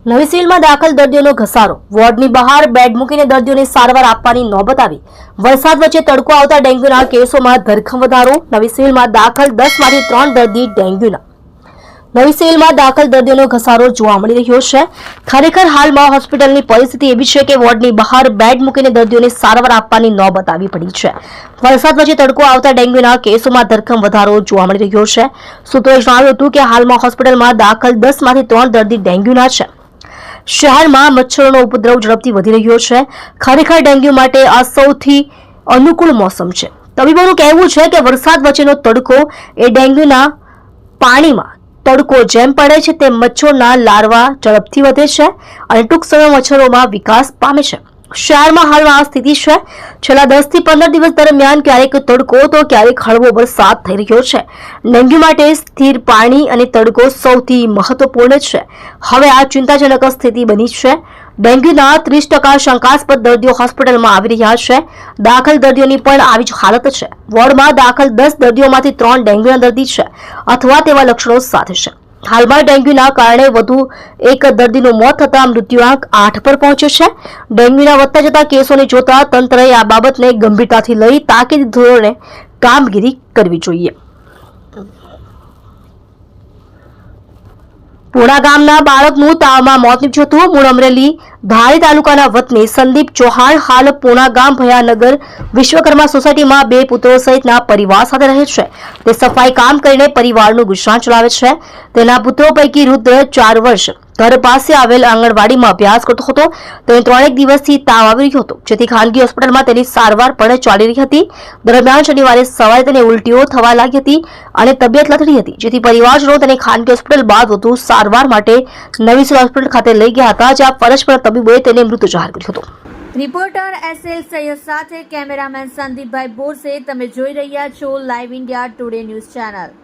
નવી સિવિલમાં દાખલ દર્દીઓનો ઘસારો, વોર્ડની બહાર બેડ મૂકીને દર્દીઓને સારવાર આપવાની નોબત આવી। વરસાદ વચ્ચે તડકો આવતા ડેન્ગ્યુના કેસોમાં ધરખમ વધારો। નવી સિવિલમાં દાખલ 10માંથી 3 દર્દી ડેન્ગ્યુના। નવી સિવિલમાં દાખલ દર્દીઓનો ઘસારો જોવા મળી રહ્યો છે। ખરેખર હાલમાં હોસ્પિટલની પરિસ્થિતિ એવી છે કે વોર્ડની બહાર બેડ મૂકીને દર્દીઓને સારવાર આપવાની નોબત આવી પડી છે। વરસાદ વચ્ચે તડકો આવતા ડેન્ગ્યુના કેસોમાં ધરખમ વધારો જોવા મળી રહ્યો છે। સૂત્રોએ જણાવ્યું હતું કે હાલમાં હોસ્પિટલમાં દાખલ 10માંથી 3 દર્દી ડેન્ગ્યુના છે। શહેરમાં મચ્છરોનો ઉપદ્રવ ઝડપથી વધી રહ્યો છે। ખરેખર ડેન્ગ્યુ માટે આ સૌથી અનુકૂળ મોસમ છે। તબીબોનું કહેવું છે કે વરસાદ વચ્ચેનો તડકો એ ડેન્ગ્યુના પાણીમાં તડકો જેમ પડે છે તેમ મચ્છરના લાર્વા ઝડપથી વધે છે અને ટૂંક સમયમાં મચ્છરોમાં વિકાસ પામે છે। શહેરમાં હાલમાં આ સ્થિતિ છે। છેલ્લા 10 થી 15 દિવસ દરમિયાન ક્યારેક તડકો તો ક્યારેક હળવો વરસાદ થઈ રહ્યો છે। ડેન્ગ્યુ માટે સ્થિર પાણી અને તડકો સૌથી મહત્વપૂર્ણ છે। હવે આ ચિંતાજનક સ્થિતિ બની છે। ડેન્ગ્યુના 30% શંકાસ્પદ દર્દીઓ હોસ્પિટલમાં આવી રહ્યા છે। દાખલ દર્દીઓની પણ આવી જ હાલત છે। વોર્ડમાં દાખલ 10 દર્દીઓમાંથી 3 ડેન્ગ્યુના દર્દી છે અથવા તેવા લક્ષણો સાથે છે। હાલમાં ડેન્ગ્યુના કારણે વધુ એક દર્દીનું મોત થતાં મૃત્યુઆંક 8 પર પહોંચ્યો છે। ડેન્ગ્યુના વધતા જતા કેસોને જોતા તંત્રએ આ બાબતને ગંભીરતાથી લઈ તાકીદ ધોરણે કામગીરી કરવી જોઈએ। પૂણા ગામના બાળકનું તાવમાં મોત નીપજ્યું હતું। મૂળ અમરેલી ધારી તાલુકાના વતની સંદીપ ચૌહાણ હાલ પૂણા ગામ ભયાનગર વિશ્વકર્મા સોસાયટીમાં 2 પુત્રો સહિતના પરિવાર સાથે રહે છે। તે સફાઈ કામ કરીને પરિવારનું ગુજરાન ચલાવે છે। તેના પુત્રો પૈકી રુદ્ર 4 વર્ષ ઘર પાસે આવેલ આંગણવાડીમાં અભ્યાસ કરતો હતો। તેને 3 દિવસથી તાવ આવી રહ્યો હતો, જેથી ખાનગી હોસ્પિટલમાં તેની સારવાર પણ ચાલી રહી હતી। દરમિયાન શનિવારે સવારે તેને ઉલટીઓ થવા લાગી હતી અને તબિયત લથડી હતી, જેથી પરિવારજનો તેને ખાનગી હોસ્પિટલ બાદ વધુ સારવાર માટે નવી સિવિલ હોસ્પિટલ ખાતે લઈ ગયા હતા, જ્યાં ફરજ પર તબીબોએ તેને મૃત જાહેર કર્યો હતો। રિપોર્ટર SL સૈયદ સાથે કેમેરામેન સંદીપભાઈ બોરસે, તમે જોઈ રહ્યા છો live India today news channel.